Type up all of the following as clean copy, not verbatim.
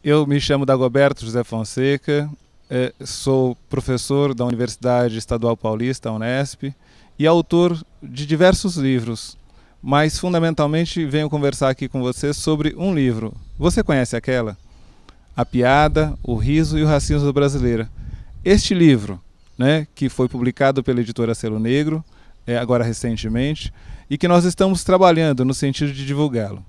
Eu me chamo Dagoberto José Fonseca, sou professor da Universidade Estadual Paulista, Unesp, e autor de diversos livros, mas fundamentalmente venho conversar aqui com você sobre um livro. Você conhece aquela? A Piada, o Riso e o Racismo Brasileiro. Este livro, né, que foi publicado pela editora Selo Negro, agora recentemente, e que nós estamos trabalhando no sentido de divulgá-lo.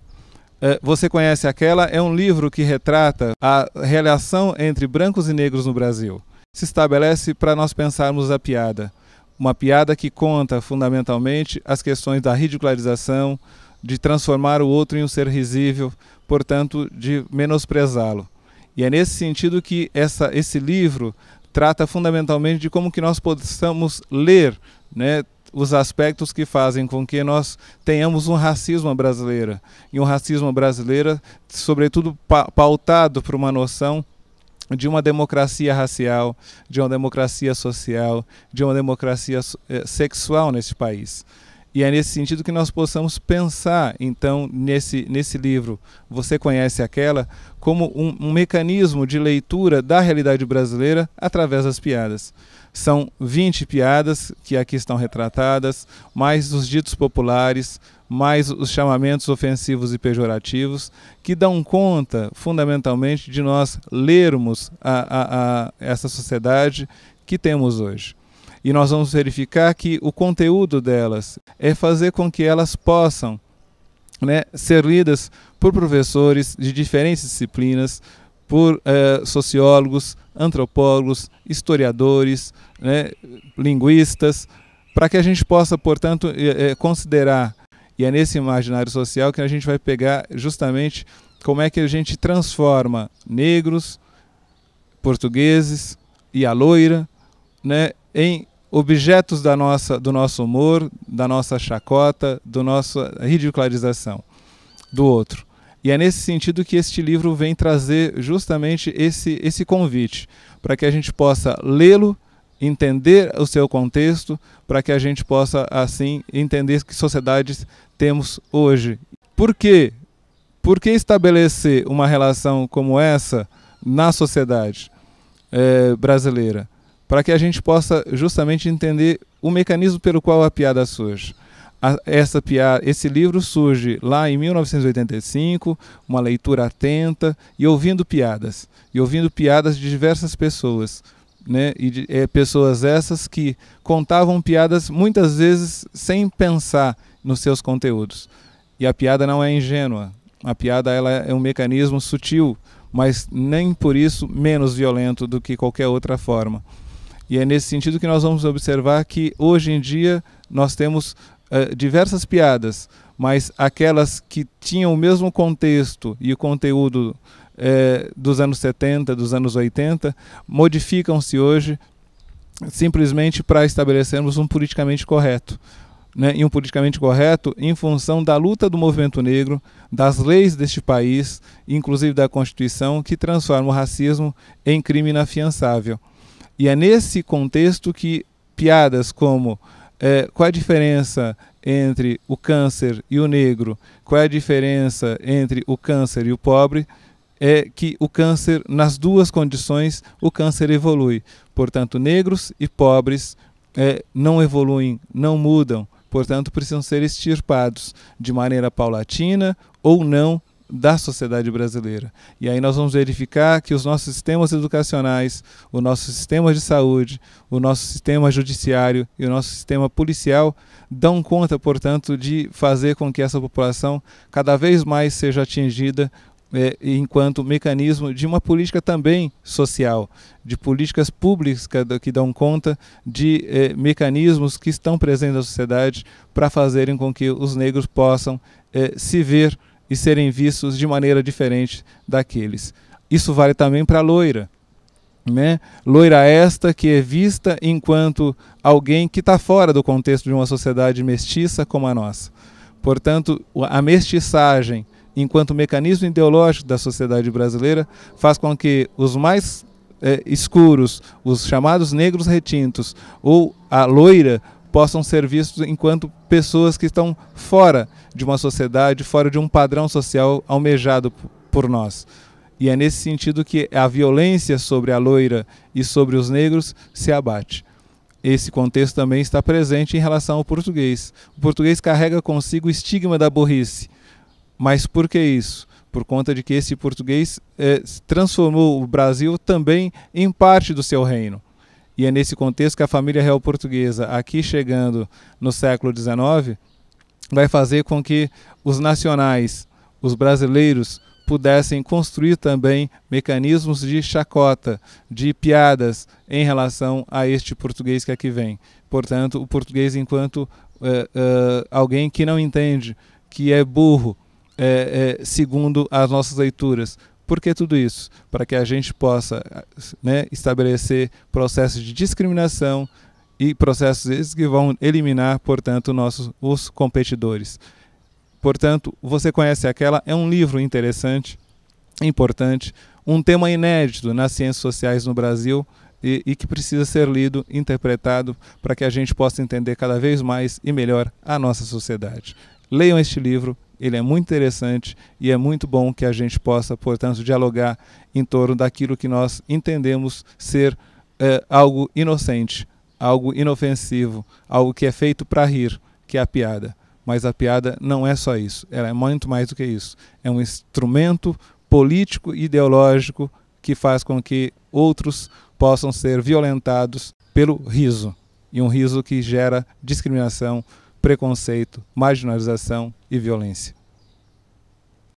Você conhece aquela? É um livro que retrata a relação entre brancos e negros no Brasil. Se estabelece para nós pensarmos a piada. Uma piada que conta fundamentalmente as questões da ridicularização, de transformar o outro em um ser risível, portanto, de menosprezá-lo. E é nesse sentido que esse livro trata fundamentalmente de como que nós possamos ler, né, os aspectos que fazem com que nós tenhamos um racismo brasileiro. E um racismo brasileiro, sobretudo, pautado por uma noção de uma democracia racial, de uma democracia social, de uma democracia sexual nesse país. E é nesse sentido que nós possamos pensar, então, nesse livro, Você Conhece Aquela?, como um mecanismo de leitura da realidade brasileira através das piadas. São 20 piadas que aqui estão retratadas, mais os ditos populares, mais os chamamentos ofensivos e pejorativos, que dão conta, fundamentalmente, de nós lermos essa sociedade que temos hoje. E nós vamos verificar que o conteúdo delas é fazer com que elas possam, né, ser lidas por professores de diferentes disciplinas, por sociólogos, antropólogos, historiadores, né, linguistas, para que a gente possa, portanto, considerar, e é nesse imaginário social que a gente vai pegar justamente como é que a gente transforma negros, portugueses e a loira, né, em objetos do nosso humor, da nossa chacota, da nossa ridicularização do outro. E é nesse sentido que este livro vem trazer justamente esse convite, para que a gente possa lê-lo, entender o seu contexto, para que a gente possa, assim, entender que sociedades temos hoje. Por quê? Por que estabelecer uma relação como essa na sociedade brasileira? Para que a gente possa justamente entender o mecanismo pelo qual a piada surge. Esse livro surge lá em 1985, uma leitura atenta e ouvindo piadas de diversas pessoas, né? Pessoas essas que contavam piadas muitas vezes sem pensar nos seus conteúdos. E a piada não é ingênua, a piada ela é um mecanismo sutil, mas nem por isso menos violento do que qualquer outra forma. E é nesse sentido que nós vamos observar que hoje em dia nós temos diversas piadas, mas aquelas que tinham o mesmo contexto e o conteúdo dos anos 70, dos anos 80, modificam-se hoje simplesmente para estabelecermos um politicamente correto. Né? E um politicamente correto em função da luta do movimento negro, das leis deste país, inclusive da Constituição, que transforma o racismo em crime inafiançável. E é nesse contexto que piadas como qual é a diferença entre o câncer e o negro, qual é a diferença entre o câncer e o pobre, é que o câncer, nas duas condições, o câncer evolui. Portanto, negros e pobres não evoluem, não mudam, portanto, precisam ser extirpados de maneira paulatina ou não da sociedade brasileira. E aí nós vamos verificar que os nossos sistemas educacionais, o nosso sistema de saúde, o nosso sistema judiciário e o nosso sistema policial dão conta, portanto, de fazer com que essa população cada vez mais seja atingida enquanto mecanismo de uma política também social, de políticas públicas que dão conta de mecanismos que estão presentes na sociedade para fazerem com que os negros possam se ver e serem vistos de maneira diferente daqueles. Isso vale também para a loira, né? Loira esta que é vista enquanto alguém que está fora do contexto de uma sociedade mestiça como a nossa. Portanto, a mestiçagem, enquanto mecanismo ideológico da sociedade brasileira, faz com que os mais escuros, os chamados negros retintos, ou a loira, possam ser vistos enquanto pessoas que estão fora de uma sociedade, fora de um padrão social almejado por nós. E é nesse sentido que a violência sobre a loira e sobre os negros se abate. Esse contexto também está presente em relação ao português. O português carrega consigo o estigma da burrice. Mas por que isso? Por conta de que esse português transformou o Brasil também em parte do seu reino. E é nesse contexto que a família real portuguesa, aqui chegando no século XIX, vai fazer com que os nacionais, os brasileiros, pudessem construir também mecanismos de chacota, de piadas em relação a este português que aqui vem. Portanto, o português enquanto alguém que não entende, que é burro, segundo as nossas leituras. Por que tudo isso? Para que a gente possa, né, estabelecer processos de discriminação e processos esses que vão eliminar, portanto, os competidores. Portanto, Você Conhece Aquela é um livro interessante, importante, um tema inédito nas ciências sociais no Brasil e que precisa ser lido, interpretado, para que a gente possa entender cada vez mais e melhor a nossa sociedade. Leiam este livro, ele é muito interessante e é muito bom que a gente possa, portanto, dialogar em torno daquilo que nós entendemos ser algo inocente, algo inofensivo, algo que é feito para rir, que é a piada. Mas a piada não é só isso, ela é muito mais do que isso. É um instrumento político e ideológico que faz com que outros possam ser violentados pelo riso. E um riso que gera discriminação, preconceito, marginalização e violência.